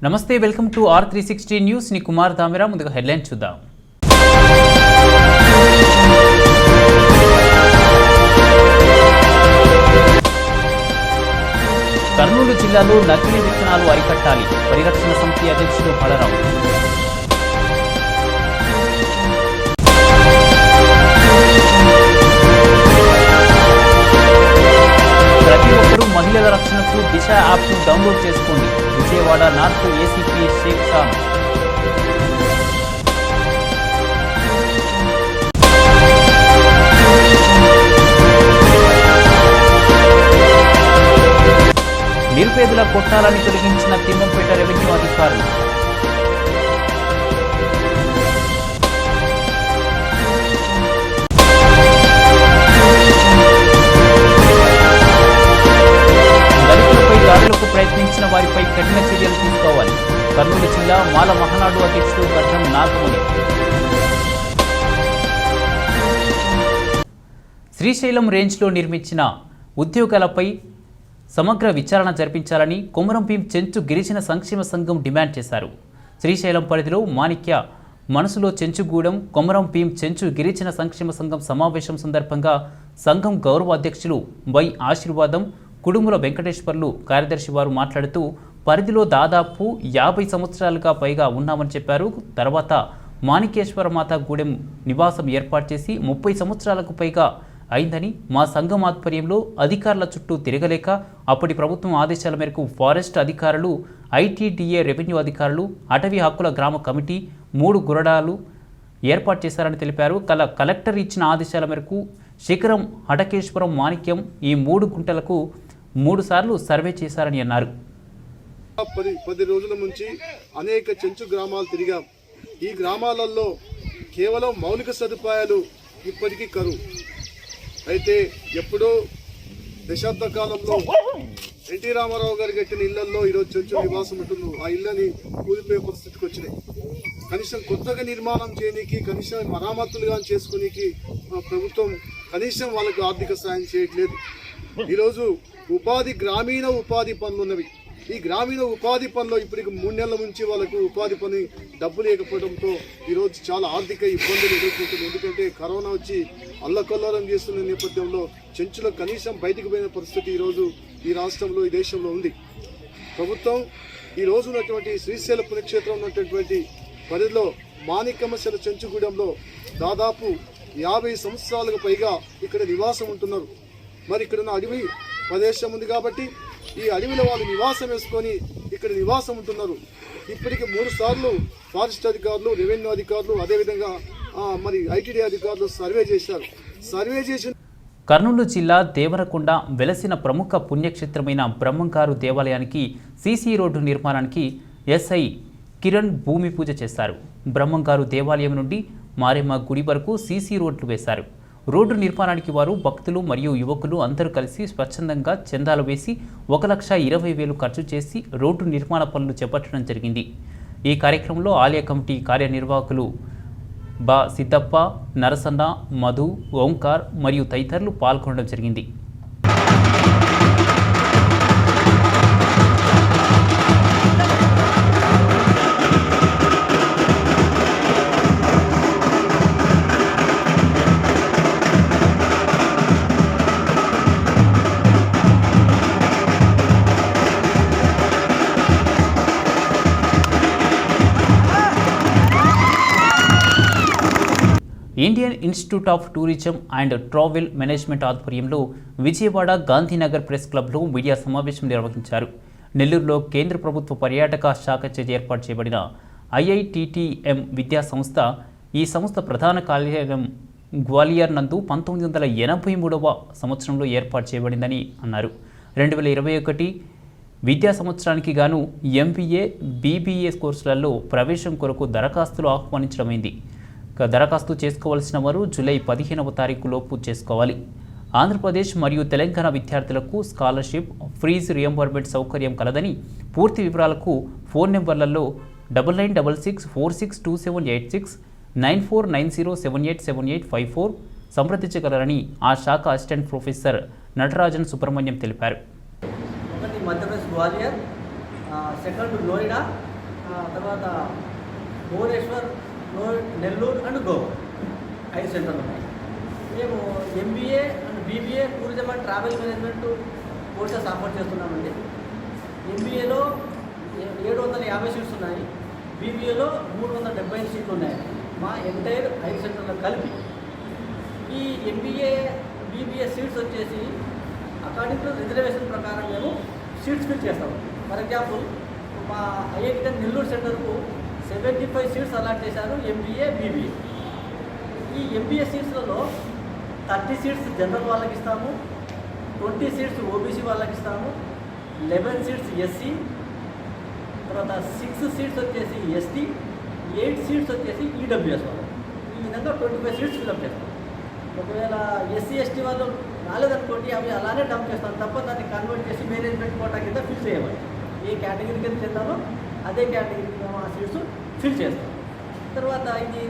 నమస్తే, welcome to R360 news. ని కుమార్ దామిరా. ముందుగా హెడ్లైన్ చూద్దాం. కర్నూలు జిల్లాలో నకిలీ విత్తనాలు అరికట్టాలి. పరిరక్షణ సమితి అధ్యక్షుడు బలరాం. ప్రతి ఒక్కరూ మహిళల రక్షణకు దిశ యాప్ను డౌన్లోడ్ చేసుకోండి. Vijayawada north ACP Shaik Khan. నిరుపేదల కొట్టాలని తొలగించిన తిమ్మంపేట రెవెన్యూ అధికారులు. దళితులపై దాడులకు ప్రయత్నించిన వారిపై కఠిన చర్యలు తీసుకోవాలి. కర్నూలు జిల్లా మాల మహానాడు అధ్యక్షుడు గడ్డం నాగముని. శ్రీశైలం రేంజ్లో నిర్మించిన ఉద్యోగాలపై సమగ్ర విచారణ జరిపించాలని కొమరం భీం చెంచు గిరిజన సంక్షేమ సంఘం డిమాండ్ చేశారు. శ్రీశైలం పరిధిలో మాణిక్య మనసులో చెంచుగూడెం కొమరం భీం చెంచు గిరిజన సంక్షేమ సంఘం సమావేశం సందర్భంగా సంఘం గౌరవ అధ్యక్షులు వై ఆశీర్వాదం కుడుముల వెంకటేశ్వర్లు కార్యదర్శి వారు మాట్లాడుతూ పరిధిలో దాదాపు 50 సంవత్సరాలుగా పైగా ఉన్నామని చెప్పారు. తర్వాత మాణికేశ్వర మాత గూడెం నివాసం ఏర్పాటు చేసి 30 సంవత్సరాలకు పైగా అయిందని, మా సంఘం ఆధ్వర్యంలో అధికారుల చుట్టూ తిరగలేక అప్పటి ప్రభుత్వం ఆదేశాల మేరకు ఫారెస్ట్ అధికారులు, ఐటీడీఏ రెవెన్యూ అధికారులు, అటవీ హక్కుల గ్రామ కమిటీ 3 గురడాలు ఏర్పాటు చేశారని తెలిపారు. కలెక్టర్ ఇచ్చిన ఆదేశాల మేరకు శిఖరం, హటకేశ్వరం, మాణిక్యం ఈ 3 గుంటలకు 3 సార్లు సర్వే చేశారని అన్నారు. 10 రోజుల నుంచి అనేక చెంచు గ్రామాలు తిరిగాం. ఈ గ్రామాలలో కేవలం మౌలిక సదుపాయాలు ఇప్పటికీ కరువు. అయితే ఎప్పుడో దశాబ్ద కాలంలో ఎన్టీ రామారావు గారు కట్టిన ఇళ్లలో ఈరోజు చెంచు నివాసం ఉంటున్నారు. ఆ ఇళ్ళని కూలిపోయే పరిస్థితికి వచ్చినాయి. కనీసం కొత్తగా నిర్మాణం చేయడానికి, కనీసం మరామతులుగా చేసుకునేకి ప్రభుత్వం కనీసం వాళ్ళకు ఆర్థిక సాయం చేయట్లేదు. ఈరోజు గ్రామీణ ఉపాధి పనులు ఉన్నవి. ఈ గ్రామీణ ఉపాధి పనిలో ఇప్పటికి 3 నెలల నుంచి వాళ్ళకు ఉపాధి పని డబ్బు లేకపోవడంతో ఈరోజు చాలా ఆర్థిక ఇబ్బందులు ఎదుర్కొంటుంది. ఎందుకంటే కరోనా వచ్చి అల్లకల్లోలం చేస్తున్న నేపథ్యంలో చెంచులో కనీసం బయటకు పోయిన పరిస్థితి ఈరోజు ఈ రాష్ట్రంలో, ఈ దేశంలో ఉంది. ప్రభుత్వం ఈ రోజు ఉన్నటువంటి శ్రీశైల పుణ్యక్షేత్రం ఉన్నటువంటి పరిధిలో మాణిక్యమశల చెంచుగూడెంలో దాదాపు 50 సంవత్సరాలకు పైగా ఇక్కడ నివాసం ఉంటున్నారు. మరి ఇక్కడున్న అడవి ప్రదేశం ఉంది కాబట్టి ఈ అడవిలో వాళ్ళు నివాసం వేసుకొని ఇక్కడ నివాసం ఉంటున్నారు. ఇప్పటికి 3 సార్లు ఫారెస్ట్ అధికారులు, రెవెన్యూ అధికారులు, అదేవిధంగా మరి ఐటీడీ అధికారులు సర్వే చేశారు. సర్వే చేసిన కర్నూలు జిల్లా దేవరకొండ వెలసిన ప్రముఖ పుణ్యక్షేత్రమైన బ్రహ్మంగారు దేవాలయానికి సీసీ రోడ్డు నిర్మాణానికి ఎస్ఐ కిరణ్ భూమి పూజ చేశారు. బ్రహ్మంగారు దేవాలయం నుండి మారెమ్మ గుడి వరకు సీసీ రోడ్లు వేశారు. రోడ్డు నిర్మాణానికి వారు భక్తులు మరియు యువకులు అందరూ కలిసి స్వచ్ఛందంగా చందాలు వేసి 1,20,000 ఖర్చు చేసి రోడ్డు నిర్మాణ పనులు చేపట్టడం జరిగింది. ఈ కార్యక్రమంలో ఆలయ కమిటీ కార్యనిర్వాహకులు బా సిద్దప్ప, నరసన్న, మధు, ఓంకార్ మరియు తదితరులు పాల్గొనడం జరిగింది. Indian institute of tourism and travel management ఆధ్వర్యంలో విజయవాడ గాంధీనగర్ ప్రెస్ క్లబ్లో మీడియా సమావేశం నిర్వహించారు. నెల్లూరులో కేంద్ర ప్రభుత్వ పర్యాటక శాఖ చే ఏర్పాటు చేయబడిన IITTM విద్యా సంస్థ, ఈ సంస్థ ప్రధాన కార్యాలయం గ్వాలియర్ నందు 1983వ సంవత్సరంలో ఏర్పాటు చేయబడిందని అన్నారు. 2021 విద్యా సంవత్సరానికి గాను MBA, BBA కోర్సులలో ప్రవేశం కొరకు దరఖాస్తులు ఆహ్వానించడమైంది. దరఖాస్తు చేసుకోవాల్సిన వారు జూలై 15వ తారీఖు లోపు చేసుకోవాలి. ఆంధ్రప్రదేశ్ మరియు తెలంగాణ విద్యార్థులకు స్కాలర్షిప్, ఫీజు రియంబర్స్మెంట్ సౌకర్యం కలదని, పూర్తి వివరాలకు ఫోన్ నెంబర్లలో 9966462786, 9490787854 సంప్రదించగలరని ఆ శాఖ అసిస్టెంట్ ప్రొఫెసర్ నటరాజన్ సుబ్రహ్మణ్యం తెలిపారు. మధ్యప్రదేశ్ గ్వాలియర్, సెకండ్ నోయిడా, తర్వాత భువనేశ్వర్, నెల్లూరు అండ్ గోవా 5 సెంటర్లు ఉన్నాయి. మేము MBA and BBA tourism and travel management courses offer చేస్తున్నామండి. MBAలో 750 సీట్స్ ఉన్నాయి, BBAలో 375 సీట్లు ఉన్నాయి. మా ఎంటైర్ 5 సెంటర్లో కలిపి ఈ MBA, BBA సీట్స్ వచ్చేసి అకార్డింగ్ టు రిజర్వేషన్ ప్రకారం మేము సీట్స్ ఫిల్ చేస్తాము. ఫర్ ఎగ్జాంపుల్ మా IIT నెల్లూరు సెంటర్కు 75 సీట్స్ అలాట్ చేశారు MBA, BBA. ఈ MBA సీట్స్లలో 30 సీట్స్ జనరల్ వాళ్ళకి ఇస్తాము, 20 సీట్స్ OBC వాళ్ళకి ఇస్తాము, 11 సీట్స్ SC, తర్వాత 6 సీట్స్ వచ్చేసి ST, 8 సీట్స్ వచ్చేసి EWS వాళ్ళకి. ఈ విధంగా 25 సీట్స్ ఫిల్అప్ చేస్తాం. ఒకవేళ SC, ST వాళ్ళు రాలేదనుకోండి, అవి అలానే డంప్ చేస్తాం తప్ప దాన్ని కన్వర్ట్ చేసి మేనేజ్మెంట్ కోటా కింద ఫిల్ చేయమని. ఏ కేటగిరీ కింద చెందాలో అదే కేటగిరీకి మేము ఆ సీట్స్ ఫిల్ చేస్తాం. తర్వాత ఇది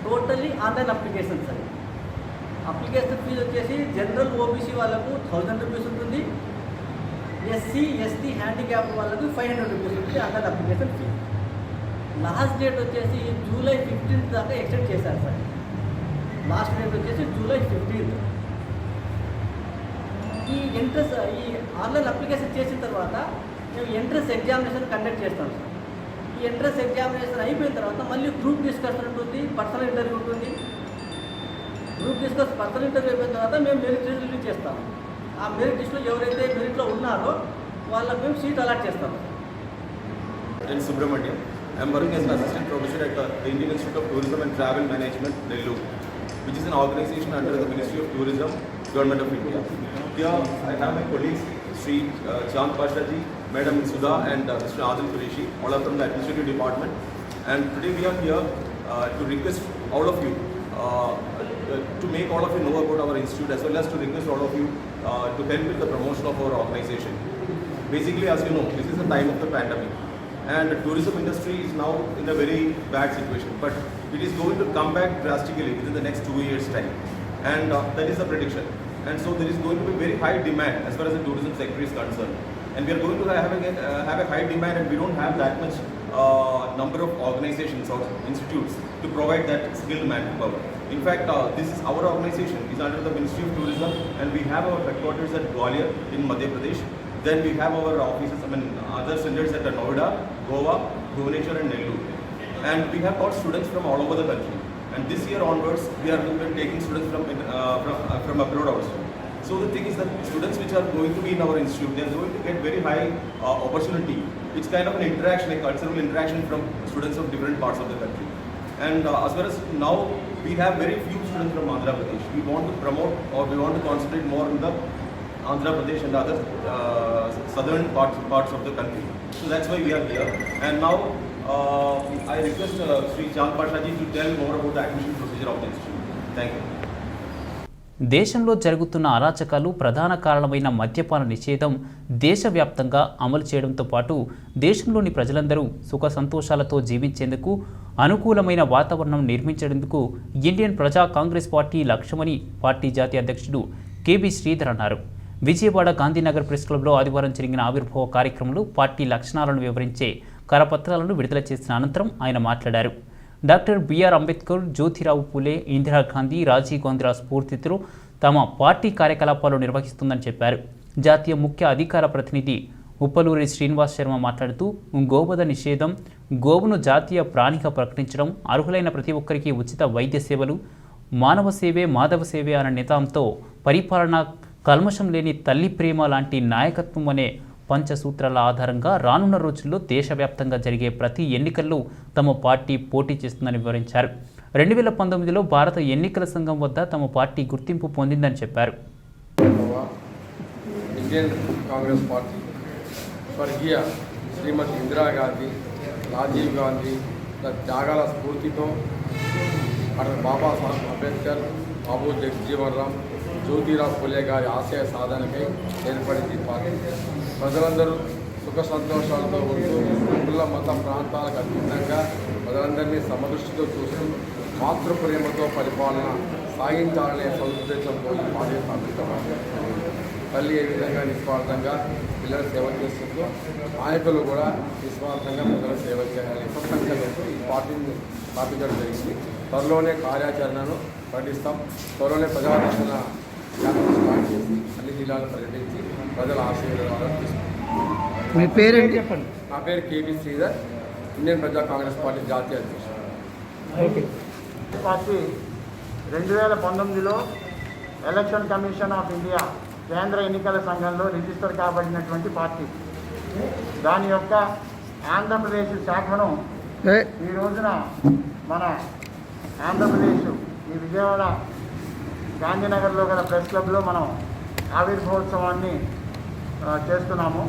టోటల్లీ ఆన్లైన్ అప్లికేషన్స్ అండి. అప్లికేషన్ ఫీజు వచ్చేసి జనరల్ OBC వాళ్ళకు 1000 రూపీస్ ఉంటుంది, SC, ST హ్యాండిక్యాప్ వాళ్ళకు 500 రూపీస్ ఉంటుంది online application fee. Last date వచ్చేసి జూలై 15th దాకా ఎక్స్టెండ్ చేశారు సార్. లాస్ట్ డేట్ వచ్చేసి జూలై 15th. ఈ ఆన్లైన్ అప్లికేషన్ చేసిన తర్వాత మేము ఎంట్రన్స్ ఎగ్జామినేషన్ కండక్ట్ చేస్తాం సార్. ఈ ఎంట్రన్స్ ఎగ్జామినేషన్ అయిపోయిన తర్వాత మళ్ళీ గ్రూప్ డిస్కషన్ ఉంటుంది, పర్సనల్ ఇంటర్వ్యూ ఉంటుంది. గ్రూప్ పర్సనల్ ఇంటర్వ్యూ అయిపోయిన తర్వాత మేము మెరిట్ లిస్ట్ రిలీజ్ చేస్తాము. ఆ మెరిట్ లిస్ట్లో ఎవరైతే మెరిట్లో ఉన్నారో వాళ్ళకి మేము సీట్ అలాట్ చేస్తాము. In Subramanian, I am working as an assistant professor at the Indian Institute of Tourism and Travel Management, Nellore, which is an organization under the Ministry of Tourism, Government of India. Here I have my colleagues, Sri Chand Pasha ji, Madam Sudha and Mr. Adil Qureshi, all are from the administrative department. And today we are here to request all of you to make all of you know about our institute, as well as to request all of you to help with the promotion of our organization. Basically, as you know, this is the time of the pandemic, and the tourism industry is now in a very bad situation, but it is going to come back drastically within the next 2 years' time, and that is the prediction. And so there is going to be very high demand as far as the tourism sector is concerned, and we are going to have a high demand, and we don't have that much number of organizations or institutes to provide that skilled manpower. In fact, this is our organization is under the Ministry of Tourism, and we have our headquarters at Gwalior in Madhya Pradesh. Then we have our offices, other centers at Noida, Goa, Bhubaneswar and Nellore. And we have got students from all over the country. And this year onwards, we are taking students from abroad also. So the thing is that students which are going to be in our institute, they are going to get very high opportunity. It's kind of an interaction, a cultural interaction from students of different parts of the country. And as far as now, we have very few students from Andhra Pradesh. We want to promote, or we want to concentrate more on the Andhra Pradesh and other southern parts of the country. So that's why we are here. And now I request Sri Chand Pasha ji to tell more about the admission procedure of the institute. Thank you. దేశంలో జరుగుతున్న అరాచకాలు ప్రధాన కారణమైన మద్యపాన నిషేధం దేశవ్యాప్తంగా అమలు చేయడంతో పాటు దేశంలోని ప్రజలందరూ సుఖ సంతోషాలతో జీవించేందుకు అనుకూలమైన వాతావరణం నిర్మించేందుకు ఇండియన్ ప్రజా కాంగ్రెస్ పార్టీ లక్ష్యమని పార్టీ జాతీయ అధ్యక్షుడు కేబీ శ్రీధర్ అన్నారు. విజయవాడ గాంధీనగర్ ప్రెస్ క్లబ్లో ఆదివారం జరిగిన ఆవిర్భావ కార్యక్రమంలో పార్టీ లక్షణాలను వివరించే కరపత్రాలను విడుదల చేసిన అనంతరం ఆయన మాట్లాడారు. డాక్టర్ బిఆర్ అంబేద్కర్, జ్యోతిరావు పూలే, ఇందిరాగాంధీ, రాజీవ్ గాంధీల స్ఫూర్తితో తమ పార్టీ కార్యకలాపాలు నిర్వహిస్తుందని చెప్పారు. జాతీయ ముఖ్య అధికార ప్రతినిధి ఉప్పలూరి శ్రీనివాస్ శర్మ మాట్లాడుతూ గోవధ నిషేధం, గోవును జాతీయ ప్రాణిగా ప్రకటించడం, అర్హులైన ప్రతి ఒక్కరికి ఉచిత వైద్య సేవలు, మానవ సేవే మాధవ సేవే అనే నితాంతో పరిపాలన, కల్మషం లేని తల్లి ప్రేమ లాంటి నాయకత్వం అనే పంచసూత్రాల ఆధారంగా రానున్న రోజుల్లో దేశవ్యాప్తంగా జరిగే ప్రతి ఎన్నికల్లో తమ పార్టీ పోటీ చేస్తుందని వివరించారు. 2019లో భారత ఎన్నికల సంఘం వద్ద తమ పార్టీ గుర్తింపు పొందిందని చెప్పారు. ఇండియన్ కాంగ్రెస్ పార్టీ స్వర్గీయ శ్రీమతి ఇందిరాగాంధీ, రాజీవ్ గాంధీ త్యాగాల స్ఫూర్తితో బాబాసాహెబ్ అంబేద్కర్, బాబు జగజ్జీవన్ రామ్, జ్యోతిరావు పూలే గారి ఆశయ సాధనకై ఏర్పడింది పార్టీ. ప్రజలందరూ సుఖ సంతోషాలతో ఉంటూ కుల మత ప్రాంతాలకు అతీతంగా ప్రజలందరినీ సమదృష్టితో చూస్తూ మాతృప్రేమతో పరిపాలన సాగించాలనే సదుద్దేశంతో ఈ పార్టీ స్థాపించబడింది. తల్లి ఏ విధంగా నిస్వార్థంగా పిల్లల సేవ చేస్తుందో నాయకులు కూడా నిస్వార్థంగా పిల్లల సేవ చేయాలి సంకల్పంతో ఈ పార్టీని స్థాపించడం జరిగింది. త్వరలోనే కార్యాచరణను ప్రకటిస్తాం. త్వరలోనే ప్రజాదర్శన యాత్ర స్టార్ట్ చేసి అన్ని జిల్లాలు పర్యటించి ప్రజల ఆశీర్వాదాలు తీసుకుంటాం. మీ పేరేంటి చెప్పండి. నా పేరు కేబీ శ్రీధర్, ఇండియన్ ప్రజా కాంగ్రెస్ పార్టీ జాతీయ అధ్యక్షుడు. పార్టీ 2019లో ఎలక్షన్ కమిషన్ ఆఫ్ ఇండియా కేంద్ర ఎన్నికల సంఘంలో రిజిస్టర్ కాబడినటువంటి పార్టీ. దాని యొక్క ఆంధ్రప్రదేశ్ శాఖను ఈ రోజున మన ఆంధ్రప్రదేశ్ ఈ విజయవాడ గాంధీనగర్లో గల ప్రెస్ క్లబ్లో మనం ఆవిర్భావోత్సవాన్ని చేస్తున్నాము.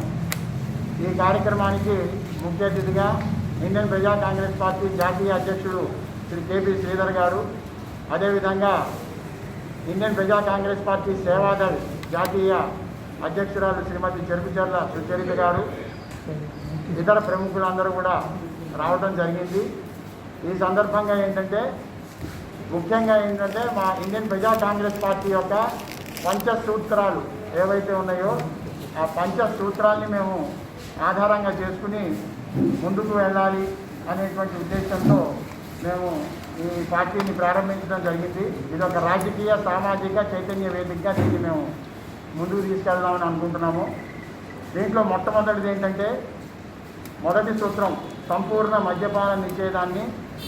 ఈ కార్యక్రమానికి ముఖ్య అతిథిగా ఇండియన్ ప్రజా కాంగ్రెస్ పార్టీ జాతీయ అధ్యక్షుడు శ్రీ కేపీ శ్రీధర్ గారు, అదేవిధంగా ఇండియన్ ప్రజా కాంగ్రెస్ పార్టీ సేవాదళ్ జాతీయ అధ్యక్షురాలు శ్రీమతి చెరుకుచర్ల సుచరిత గారు, ఇతర ప్రముఖులందరూ కూడా రావడం జరిగింది. ఈ సందర్భంగా ముఖ్యంగా ఏంటంటే మా ఇండియన్ ప్రజా కాంగ్రెస్ పార్టీ యొక్క పంచసూత్రాలు ఏవైతే ఉన్నాయో ఆ పంచసూత్రాల్ని మేము ఆధారంగా చేసుకుని ముందుకు వెళ్ళాలి అనేటువంటి ఉద్దేశంతో మేము ఈ పార్టీని ప్రారంభించడం జరిగింది. ఇది ఒక రాజకీయ సామాజిక చైతన్య వేదికగా దీన్ని మేము ముందుకు తీసుకెళ్దామని అనుకుంటున్నాము. దీంట్లో మొట్టమొదటిది ఏంటంటే, మొదటి సూత్రం సంపూర్ణ మద్యపాన నిషేధాన్ని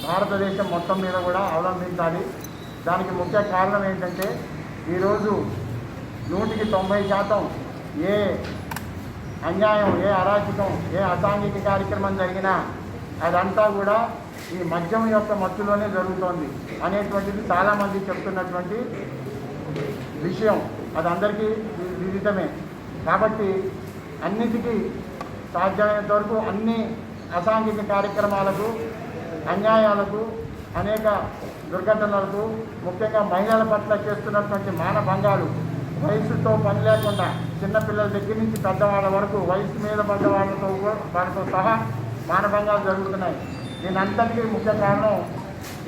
భారతదేశం మొత్తం మీద కూడా అవలంబించాలి. దానికి ముఖ్య కారణం ఏంటంటే, ఈరోజు 100% ఏ అన్యాయం, ఏ అరాచకం, ఏ అసాంఘిక కార్యక్రమం జరిగినా అదంతా కూడా ఈ మద్యం యొక్క మత్తులోనే జరుగుతోంది అనేటువంటిది చాలామంది చెప్తున్నటువంటి విషయం. అది అందరికీ విదితమే. కాబట్టి అన్నిటికీ సాధ్యమైనంత వరకు అన్ని అసాంఘిక కార్యక్రమాలకు, అన్యాయాలకు, అనేక దుర్ఘటనలకు, ముఖ్యంగా మహిళల పట్ల చేస్తున్నటువంటి మానభంగాలు, వయసుతో పని లేకుండా చిన్నపిల్లల దగ్గర నుంచి పెద్దవాళ్ళ వరకు వయసు మీద పడ్డ వాళ్ళతో సహా మానభంగాలు జరుగుతున్నాయి. దీనంతటికీ ముఖ్య కారణం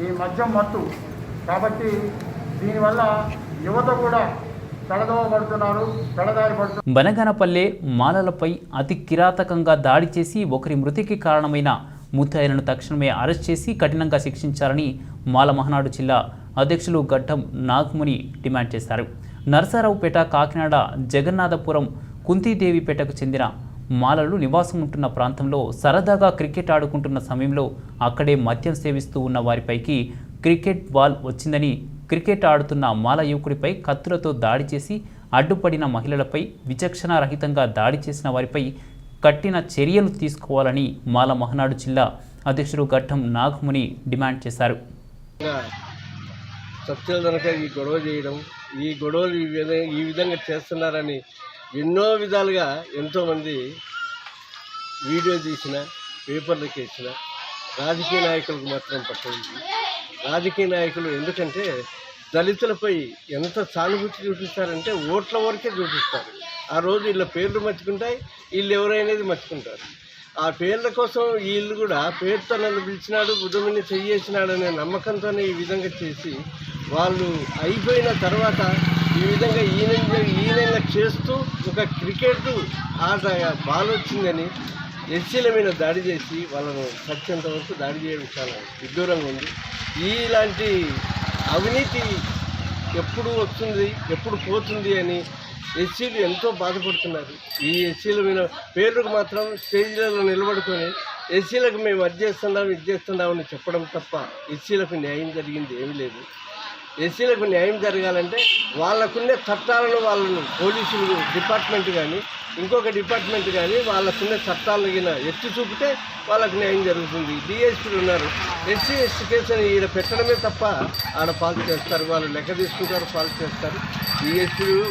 ఈ మద్యం మత్తు. కాబట్టి దీనివల్ల యువత కూడా పెడదోవబడుతున్నారు, పెడదారి పడుతున్నారు. బనగానపల్లె మాలలపై అతి కిరాతకంగా దాడి చేసి ఒకరి మృతికి కారణమైన ముద్దాయిలను తక్షణమే అరెస్ట్ చేసి కఠినంగా శిక్షించాలని మాల మహనాడు జిల్లా అధ్యక్షులు గడ్డం నాగముని డిమాండ్ చేశారు. నరసరావుపేట, కాకినాడ, జగన్నాథపురం, కుంతీదేవిపేటకు చెందిన మాలలు నివాసం ఉంటున్న ప్రాంతంలో సరదాగా క్రికెట్ ఆడుకుంటున్న సమయంలో అక్కడే మద్యం సేవిస్తూ ఉన్న వారిపైకి క్రికెట్ బాల్ వచ్చిందని క్రికెట్ ఆడుతున్న మాల యువకుడిపై కత్తులతో దాడి చేసి అడ్డుపడిన మహిళలపై విచక్షణారహితంగా దాడి చేసిన వారిపై కఠిన చర్యలు తీసుకోవాలని మాల మహనాడు జిల్లా అధ్యక్షుడు గడ్డం నాగముని డిమాండ్ చేశారు. చర్చలు కనుక ఈ గొడవ చేయడం, ఈ గొడవలు ఈ విధంగా చేస్తున్నారని ఎన్నో విధాలుగా ఎంతోమంది వీడియో తీసిన, పేపర్లకు వేసిన రాజకీయ నాయకులకు మాత్రం పట్టలేదు. రాజకీయ నాయకులు ఎందుకంటే దళితులపై ఎంత సానుభూతి చూపిస్తారంటే ఓట్ల వరకే చూపిస్తారు. ఆ రోజు వీళ్ళ పేర్లు మర్చుకుంటాయి, వీళ్ళు ఎవరైనది మర్చుకుంటారు. ఆ పేర్ల కోసం వీళ్ళు కూడా పేరుతో నన్ను పిలిచినాడు, బుధముని చెయ్యేసినాడు అనే నమ్మకంతోనే ఈ విధంగా చేసి వాళ్ళు అయిపోయిన తర్వాత ఈ విధంగా ఈయన చేస్తూ ఒక క్రికెట్ ఆట బాల్ వచ్చిందని ఎస్సీల మీద దాడి చేసి వాళ్ళను చచ్చేంత వరకు దాడి చేయడం చాలా విడ్డూరంగా ఉంది. ఇలాంటి అవినీతి ఎప్పుడు వస్తుంది, ఎప్పుడు పోతుంది అని ఎస్సీలు ఎంతో బాధపడుతున్నారు. ఈ ఎస్సీల మీద పేర్లకు మాత్రం స్టేజ్లలో నిలబడుకొని ఎస్సీలకు మేము అది చేస్తున్నాం, ఇది చేస్తున్నామని చెప్పడం తప్ప ఎస్సీలకు న్యాయం జరిగింది ఏమీ లేదు. ఎస్సీలకు న్యాయం జరగాలంటే వాళ్ళకున్న చట్టాలను పోలీసులు డిపార్ట్మెంట్ కానీ ఇంకొక డిపార్ట్మెంట్ కానీ వాళ్ళకున్న చట్టాలను ఎత్తి చూపితే వాళ్ళకు న్యాయం జరుగుతుంది. డిఎస్పీలు ఉన్నారు, ఎస్సీ కేసుని ఈడ పెట్టడమే తప్ప ఆడ పాలు చేస్తారు, వాళ్ళు లెక్క తీసుకుంటారు, పాలు చేస్తారు. డిఎస్పీలు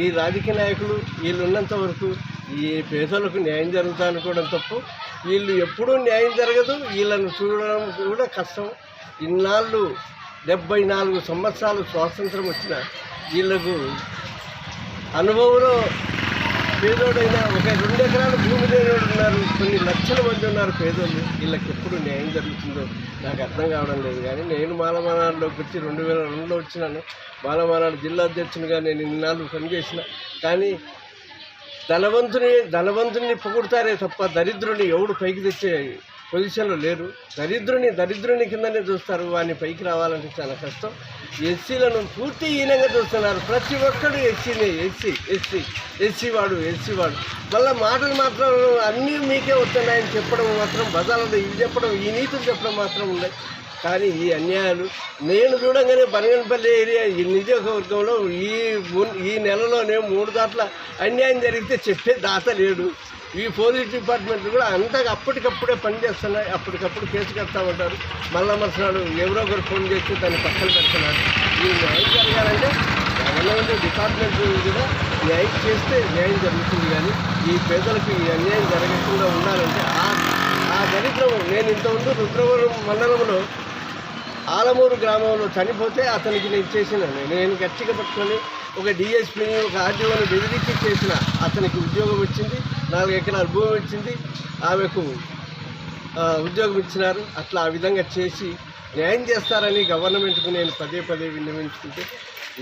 ఈ రాజకీయ నాయకులు వీళ్ళు ఉన్నంత వరకు ఈ పేదలకు న్యాయం జరుగుతా అనుకోవడం తప్పు. వీళ్ళు ఎప్పుడూ న్యాయం జరగదు, వీళ్ళను చూడడం కూడా కష్టం. ఇన్నాళ్ళు 74 సంవత్సరాలు స్వాతంత్రం వచ్చిన వీళ్ళకు అనుభవంలో పేదోడైనా ఒక 2 ఎకరాల భూమి లేనివాడు ఉన్నారు. కొన్ని లక్షల మంది ఉన్నారు పేదోళ్ళు, వీళ్ళకి ఎప్పుడు న్యాయం జరుగుతుందో నాకు అర్థం కావడం లేదు. కానీ నేను మాలమానాడులోకి వచ్చి 2002లో వచ్చినాను. మాలమానాడు జిల్లా అధ్యక్షునిగా నేను ఇన్నాళ్ళు పనిచేసిన. కానీ ధనవంతుని పొగుడతారే తప్ప దరిద్రుని ఎవడు పైకి తెచ్చే పొజిషన్లో లేరు. దరిద్రుని కిందనే చూస్తారు. వాడిని పైకి రావాలంటే చాలా కష్టం. ఎస్సీలను పూర్తి హీనంగా చూస్తున్నారు. ప్రతి ఒక్కడు ఎస్సీనే, ఎస్సీ వాడు. మళ్ళీ మాటలు మాత్రం అన్నీ మీకే వస్తున్నాయని చెప్పడం మాత్రం బజార్లో ఇవి చెప్పడం, ఈ నీతులు చెప్పడం మాత్రం ఉన్నాయి. కానీ ఈ అన్యాయాలు నేను చూడంగానే బనగనపల్లి ఏరియా ఈ నియోజకవర్గంలో ఈ నెలలోనే 3 దాట్ల అన్యాయం జరిగితే చెప్పే దాత లేడు. ఈ పోలీస్ డిపార్ట్మెంట్ కూడా అంతగా అప్పటికప్పుడే పనిచేస్తున్నాయి. అప్పటికప్పుడు కేసు కడతామంటారు. మళ్ళా మరుసనాడు ఎవరో ఒకరు ఫోన్ చేసి దాన్ని పక్కన పెడుతున్నారు. ఈ న్యాయం జరగాలంటే గవర్నమెంట్ డిపార్ట్మెంట్ కూడా న్యాయం చేస్తే న్యాయం జరుగుతుంది. కానీ ఈ పేదలకు ఈ అన్యాయం జరగకుండా ఉండాలంటే ఆ దరిద్రం నేను ఇంతకుముందు రుద్రవరం మండలంలో ఆలమూరు గ్రామంలో చనిపోతే అతనికి నేను చేసినాను. నేను గట్టిగా పట్టుకొని ఒక డిఎస్పీని ఒక ఆర్డీఓని బెదిరించి చేసిన. అతనికి ఉద్యోగం వచ్చింది, 4 ఎకరాల భూమి వచ్చింది, ఆమెకు ఉద్యోగం ఇచ్చినారు. అట్లా ఆ విధంగా చేసి న్యాయం చేస్తారని గవర్నమెంట్కు నేను పదే విన్నవించుకుంటే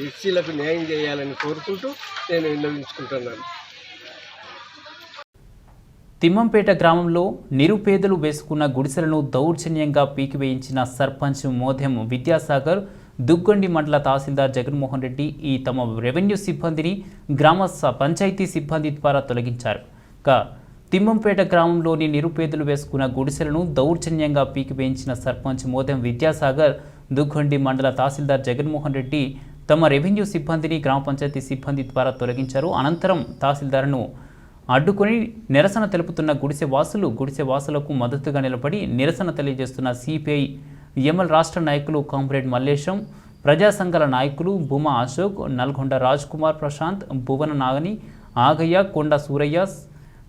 ఎస్సీలకు న్యాయం చేయాలని కోరుకుంటూ నేను విన్నవించుకుంటున్నాను. తిమ్మంపేట గ్రామంలో నిరుపేదలు వేసుకున్న గుడిసెలను దౌర్జన్యంగా పీకివేయించిన సర్పంచ్ మోదెం విద్యాసాగర్ దుగ్గొండి మండల తహసీల్దార్ జగన్మోహన్ రెడ్డి తమ రెవెన్యూ సిబ్బందిని గ్రామ పంచాయతీ సిబ్బంది ద్వారా తొలగించారు. తిమ్మంపేట గ్రామంలోని నిరుపేదలు వేసుకున్న గుడిసెలను దౌర్జన్యంగా పీకివేయించిన సర్పంచ్ మోదెం విద్యాసాగర్ దుగ్గొండి మండల తహసీల్దార్ జగన్మోహన్ రెడ్డి తమ రెవెన్యూ సిబ్బందిని గ్రామ పంచాయతీ సిబ్బంది ద్వారా తొలగించారు. అనంతరం తహసీల్దార్ను అడ్డుకొని నిరసన తెలుపుతున్న గుడిసె వాసులకు మద్దతుగా నిలబడి నిరసన తెలియజేస్తున్న సిపిఐ ఎంఎల్ రాష్ట్ర నాయకులు కామ్రేడ్ మల్లేశం, ప్రజా సంఘాల నాయకులు భూమా అశోక్, నల్గొండ రాజ్ కుమార్ ప్రశాంత్, భువన నాగని, ఆగయ్య, కొండ సూరయ్య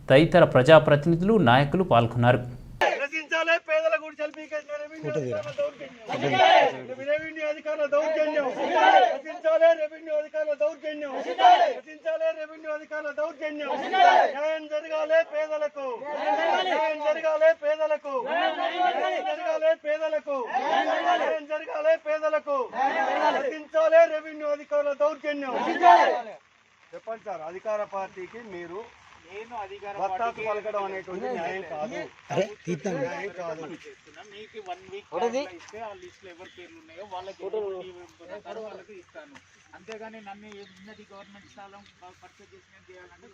తదితర ప్రజాప్రతినిధులు నాయకులు పాల్గొన్నారు. చెప్పండి సార్, అధికార పార్టీకి మీరు వత్తాసు పలకడం అనేటువంటి న్యాయం కాదు. న్యాయం కాదు. మీకు 1 వీక్ ఇస్తే ఆ లిస్ట్ లో ఎవరి పేర్లు ఉన్నాయో వాళ్ళకి ఇస్తాను. అంతేగాని నన్ను ఉన్నది గవర్నమెంట్ స్థలం పర్చేజ్ చేయాలంటే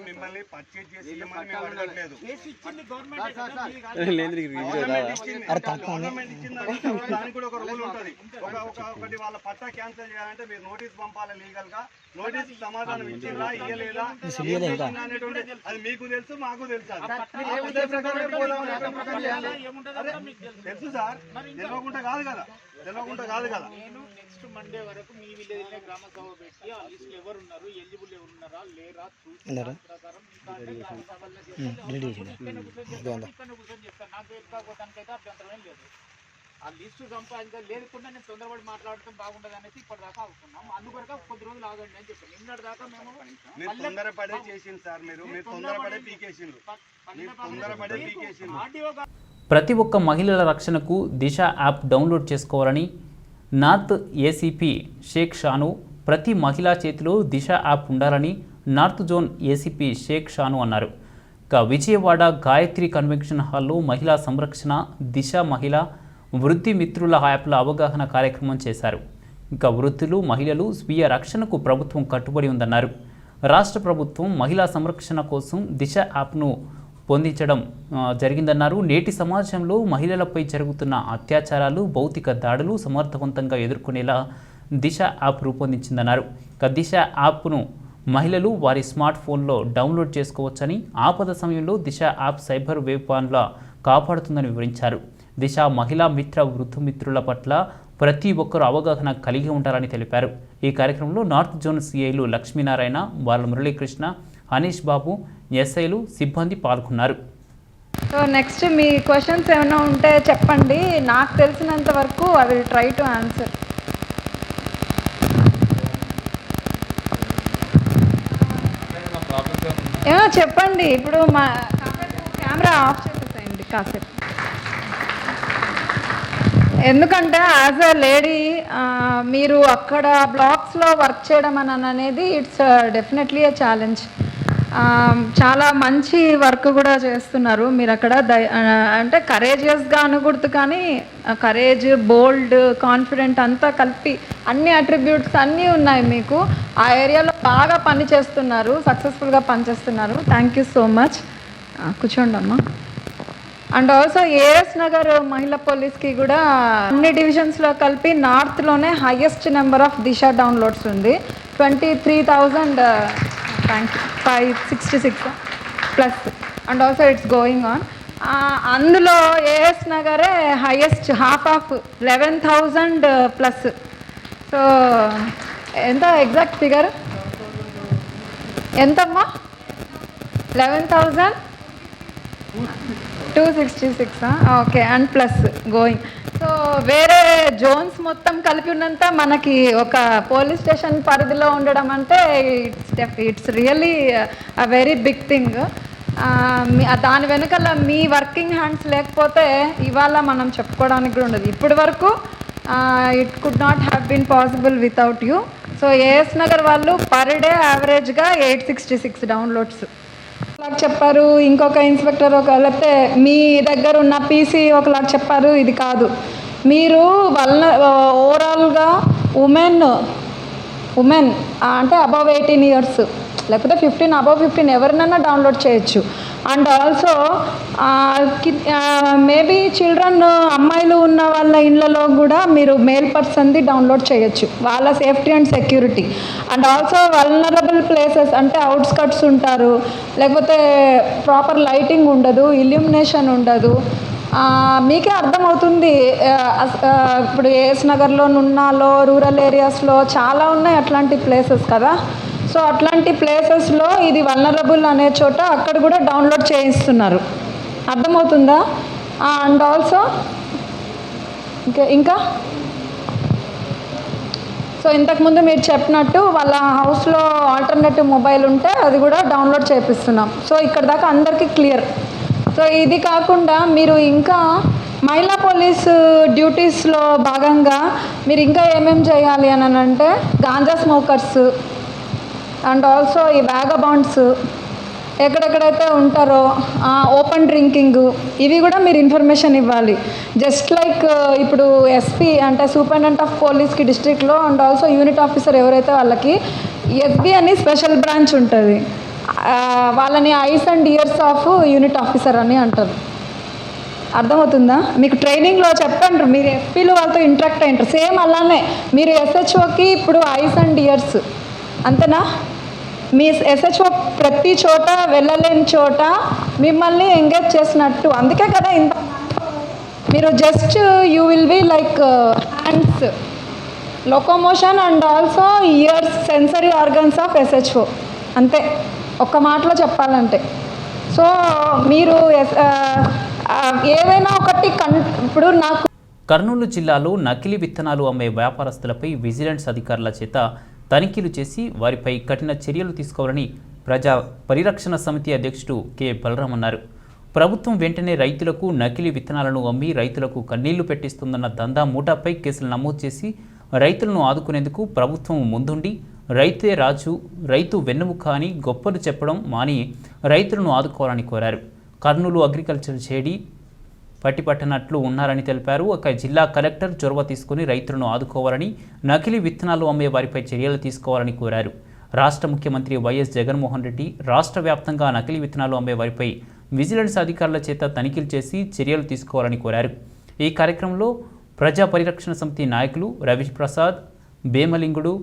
మిమ్మల్ని పర్చేజ్ చేసి అడగట్లేదు. దానికి కూడా ఒక రూల్ ఉంటుంది. ఒకటి వాళ్ళ పట్టా క్యాన్సిల్ చేయాలంటే మీరు నోటీస్ పంపాలి లీగల్ గా. నోటీస్ సమాధానం ఇచ్చిందా ఇయ్యలేదా అనేటువంటి అది మీకు తెలుసు, మాకు తెలుసు. తెలుసు సార్, తెలియకుండా కాదు కదా. నేను నెక్స్ట్ మండే వరకు మీ విలేజ్ గ్రామ సభ పెట్టి ఆ లిస్ట్ ఎవరున్నారు, ఎలిజిబుల్ ఎవరున్నారా లేరా చూసి ప్రకారం కూర్చొని చెప్తాను. నాకు కాకపోతానికైతే అభ్యంతరం లేదు. ఆ లిస్టు సంపాదించా లేకుండా నేను తొందరపడి మాట్లాడటం బాగుండదు అనేసి ఇప్పటిదాకా అవుతున్నాం. అందుకొరక కొద్ది రోజులు ఆగండి అని చెప్పాను. నిన్నటి దాకా మేము తొందరపడే చేసింది సార్. మీరు తొందరపడే పీకేసిండ్రు. ప్రతి ఒక్క మహిళల రక్షణకు దిశ యాప్ డౌన్లోడ్ చేసుకోవాలని నార్త్ ఏసీపీ షేక్ షాను, ప్రతి మహిళా చేతిలో దిశ యాప్ ఉండాలని నార్త్ జోన్ ఏసీపీ షేక్ షాను అన్నారు. విజయవాడ గాయత్రి కన్వెన్షన్ హాల్లో మహిళా సంరక్షణ, దిశ మహిళా వృద్ధి మిత్రుల యాప్ల అవగాహన కార్యక్రమం చేశారు. వృద్ధులు, మహిళలు స్వీయ రక్షణకు ప్రభుత్వం కట్టుబడి ఉందన్నారు. రాష్ట్ర ప్రభుత్వం మహిళా సంరక్షణ కోసం దిశ యాప్ను పొందించడం జరిగిందన్నారు. నేటి సమాజంలో మహిళలపై జరుగుతున్న అత్యాచారాలు, భౌతిక దాడులు సమర్థవంతంగా ఎదుర్కొనేలా దిశ యాప్ రూపొందించిందన్నారు. దిశ యాప్ను మహిళలు వారి స్మార్ట్ ఫోన్లో డౌన్లోడ్ చేసుకోవచ్చని, ఆపద సమయంలో దిశ యాప్ సైబర్ వేపాన్లా కాపాడుతుందని వివరించారు. దిశ మహిళా మిత్ర వృద్ధ మిత్రుల పట్ల ప్రతి ఒక్కరూ అవగాహన కలిగి ఉండాలని తెలిపారు. ఈ కార్యక్రమంలో నార్త్ జోన్ సిఐలు లక్ష్మీనారాయణ, బాల మురళీకృష్ణ, హనీష్ బాబు, ఎస్ఐలు, సిబ్బంది పాల్గొన్నారు. సో నెక్స్ట్ మీ క్వశ్చన్స్ ఏమైనా ఉంటే చెప్పండి. నాకు తెలిసినంత వరకు I will try to answer. ఏమైనా చెప్పండి. ఇప్పుడు కెమెరా ఆఫ్ చేసేసేయండి కాసేపు. ఎందుకంటే యాజ్ ఎ లేడీ మీరు అక్కడ బ్లాక్స్లో వర్క్ చేయడం అనేది ఇట్స్ డెఫినెట్లీ ఏ ఛాలెంజ్. చాలా మంచి వర్క్ కూడా చేస్తున్నారు మీరు అక్కడ. అంటే కరేజియస్గా అనకూడదు, కానీ కరేజ్, బోల్డ్, కాన్ఫిడెంట్ అంతా కలిపి అన్ని అట్రిబ్యూట్స్ అన్నీ ఉన్నాయి మీకు. ఆ ఏరియాలో బాగా పని చేస్తున్నారు, సక్సెస్ఫుల్గా పనిచేస్తున్నారు. Thank you so much. కూర్చోండి అమ్మా. అండ్ ఆల్సో ఏఎస్ నగర్ మహిళా పోలీస్కి కూడా అన్ని డివిజన్స్లో కలిపి నార్త్లోనే highest number of Disha downloads ఉంది. 23,566 plus. And also it's going on. అందులో ఏఎస్ నగరే highest, half of 11,000 plus. So ఎంత ఎగ్జాక్ట్ ఫిగర్ ఎంతమ్మా? 11,266. Okay. And plus going. So వేరే జోన్స్ మొత్తం కలిపి ఉన్నంత మనకి ఒక పోలీస్ స్టేషన్ పరిధిలో ఉండడం అంటే it's really a very big thing. దాని వెనకాల మీ వర్కింగ్ హ్యాండ్స్ లేకపోతే ఇవాళ మనం చెప్పుకోవడానికి కూడా ఉండదు. ఇప్పటి వరకు it could not have been possible without you. So AS Nagar వాళ్ళు పర్ డే యావరేజ్గా 866 డౌన్లోడ్స్ ఒకలాగా చెప్పారు, ఇంకొక ఇన్స్పెక్టర్ లేకపోతే మీ దగ్గర ఉన్న పీసీ ఒకలాగా చెప్పారు. ఇది కాదు, మీరు వాళ్ళ ఓవరాల్గా ఉమెన్ అంటే అబవ్ 18 ఇయర్స్ లేకపోతే 15, అబవ్ 15 ఎవరినైనా డౌన్లోడ్ చేయొచ్చు. అండ్ ఆల్సో మేబీ చిల్డ్రన్, అమ్మాయిలు ఉన్న వాళ్ళ ఇళ్ళలో కూడా మీరు మేల్ పర్సన్ది డౌన్లోడ్ చేయొచ్చు, వాళ్ళ safety and security. And also vulnerable places అంటే అవుట్స్కట్స్ ఉంటారు, లేకపోతే ప్రాపర్ లైటింగ్ ఉండదు, ఇల్యూమినేషన్ ఉండదు. మీకే అర్థమవుతుంది. ఇప్పుడు ఏఎస్ నగర్లో, నున్నాలో, రూరల్ ఏరియాస్లో చాలా ఉన్నాయి అట్లాంటి ప్లేసెస్ కదా. సో అట్లాంటి ప్లేసెస్లో ఇది వల్నరబుల్ అనే చోట అక్కడ కూడా డౌన్లోడ్ చేయిస్తున్నారు. అర్థమవుతుందా? అండ్ ఆల్సో ఇంకా సో ఇంతకుముందు మీరు చెప్పినట్టు వాళ్ళ హౌస్లో ఆల్టర్నేటివ్ మొబైల్ ఉంటే అది కూడా డౌన్లోడ్ చేపిస్తున్నాం. సో ఇక్కడ దాకా అందరికీ క్లియర్. సో ఇది కాకుండా మీరు ఇంకా మహిళా పోలీస్ డ్యూటీస్లో భాగంగా మీరు ఇంకా ఏమేమి చేయాలి అని అంటే గాంజా స్మోకర్స్ అండ్ ఆల్సో ఈ వ్యాగబాండ్స్ ఎక్కడెక్కడైతే ఉంటారో ఓపెన్ డ్రింకింగ్, ఇవి కూడా మీరు ఇన్ఫర్మేషన్ ఇవ్వాలి. జస్ట్ లైక్ ఇప్పుడు ఎస్పీ అంటే సూపరింటెండెంట్ ఆఫ్ పోలీస్కి డిస్ట్రిక్ట్లో, అండ్ ఆల్సో యూనిట్ ఆఫీసర్ ఎవరైతే వాళ్ళకి ఎస్బీ అని స్పెషల్ బ్రాంచ్ ఉంటుంది, వాళ్ళని ice and years of unit officer అని అంటారు. అర్థమవుతుందా? మీకు ట్రైనింగ్లో చెప్పండి, మీరు ఎస్పీలు వాళ్ళతో ఇంటరాక్ట్ అయ్యింటారు. సేమ్ అలానే మీరు ఎస్హెచ్ఓకి ఇప్పుడు ఐస్ అండ్ ఇయర్స్ అంతేనా? మీ ఎస్హెచ్ఓ ప్రతి చోట వెళ్ళలేని చోట మిమ్మల్ని ఎంగేజ్ చేసినట్టు. అందుకే కదా ఇంత మీరు just you will be like hands, locomotion and also years, sensory organs of SHO. అంతే ఒక్క మాటలో చెప్పాలంటే. సో మీరు ఏదైనా ఒకటి ఇప్పుడు నాకు కర్నూలు జిల్లాలో నకిలీ విత్తనాలు అమ్మే వ్యాపారస్తులపై విజిలెన్స్ అధికారుల చేత తనిఖీలు చేసి వారిపై కఠిన చర్యలు తీసుకోవాలని ప్రజా పరిరక్షణ సమితి అధ్యక్షుడు కె బలరాం అన్నారు. ప్రభుత్వం వెంటనే రైతులకు నకిలీ విత్తనాలను అమ్మి రైతులకు కన్నీళ్లు పెట్టిస్తుందన్న దందా మూటాపై కేసులు నమోదు చేసి రైతులను ఆదుకునేందుకు ప్రభుత్వం ముందుండి రైతే రాజు, రైతు వెన్నెముక అని గొప్పలు చెప్పడం మాని రైతులను ఆదుకోవాలని కోరారు. కర్నూలు అగ్రికల్చర్ జేడీ పట్టిపట్టనట్లు ఉన్నారని తెలిపారు. ఒక జిల్లా కలెక్టర్ చొరవ తీసుకుని రైతులను ఆదుకోవాలని, నకిలీ విత్తనాలు అమ్మే వారిపై చర్యలు తీసుకోవాలని కోరారు. రాష్ట్ర ముఖ్యమంత్రి వైఎస్ జగన్మోహన్ రెడ్డి రాష్ట్ర వ్యాప్తంగా నకిలీ విత్తనాలు అమ్మే వారిపై విజిలెన్స్ అధికారుల చేత తనిఖీలు చేసి చర్యలు తీసుకోవాలని కోరారు. ఈ కార్యక్రమంలో ప్రజా పరిరక్షణ సమితి నాయకులు రవిప్రసాద్, భీమలింగుడు,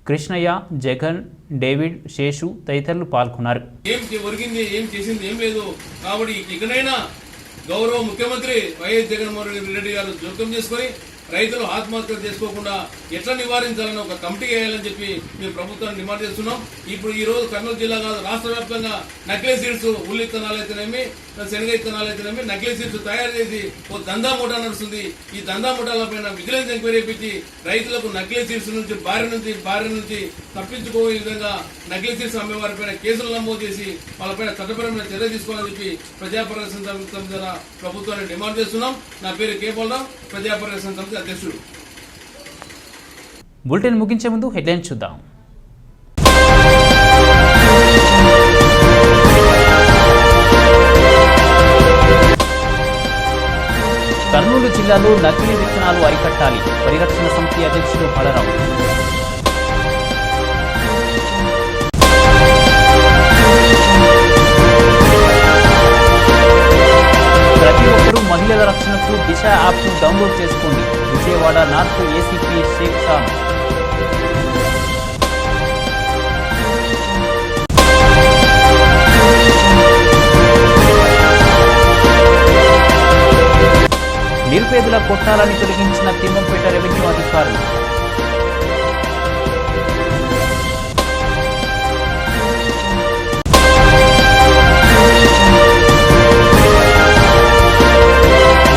కృష్ణయ్య, జగన్, డేవిడ్, శేషు తదితరులు పాల్గొన్నారు. ఏం చేసింది ఏం లేదు కాబట్టి ఇకనైనా గౌరవ ముఖ్యమంత్రి వైఎస్ జగన్మోహన్ రెడ్డి గారు జోక్యం చేసుకుని రైతులు ఆత్మహత్యలు చేసుకోకుండా ఎట్లా నివారించాలని ఒక కమిటీ వేయాలని చెప్పి మేము ప్రభుత్వాన్ని డిమాండ్ చేస్తున్నాం. ఇప్పుడు ఈ రోజు కర్నూలు జిల్లా కాదు రాష్ట్ర వ్యాప్తంగా నకిలీ సీడ్స్, ఉల్లి విత్తనాలు అయితేనేమి, శనగ విత్తనాలు అయితేనేమి నకిలీ సీడ్స్ తయారు చేసి ఓ దందా ముఠా నడుస్తుంది. ఈ దందా ముఠాల పైన విజిలెన్స్ ఎంక్వైరీ పెట్టి రైతులకు నకిలీ సీడ్స్ నుంచి బారి నుంచి తప్పించుకోయే విధంగా నకిలీ సీడ్స్ అమ్మే వారి పైన కేసులు నమోదు చేసి వాళ్ళపైన చట్టపరమైన చర్య తీసుకోవాలని చెప్పి ప్రజా పరిరక్షణ సమితి ద్వారా ప్రభుత్వాన్ని డిమాండ్ చేస్తున్నాం. నా పేరు కే బలరాం, ప్రజా పరిరక్షణ సమితి అధ్యక్షుడు. బులెటిన్ ముగించే ముందు హెడ్లైన్ చూద్దాం. కర్నూలు జిల్లాలో నకిలీ విత్తనాలు అరికట్టాలి, పరిరక్షణ సమితి అధ్యక్షుడు బలరాం. ప్రతి ఒక్కరూ మహిళల రక్షణకు దిశ యాప్ను డౌన్లోడ్ చేసుకోండి. Vijayawada north ACP Shaik Khan. నిరుపేదల కొట్టాలని తొలగించిన తిమ్మంపేట రెవెన్యూ అధికారులు.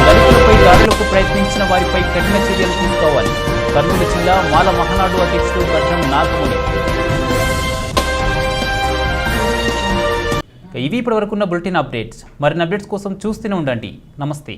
దళితులపై దాడులకు ప్రయత్నించిన వారిపై కఠిన చర్యలు తీసుకోవాలి. కర్నూలు జిల్లా మాల మహానాడు అధ్యక్షుడు గడ్డం నాగముని. ఇవి ఇప్పటివరకున్న బులెటిన్ అప్డేట్స్. మరిన్ని అప్డేట్స్ కోసం చూస్తూనే ఉండండి. నమస్తే.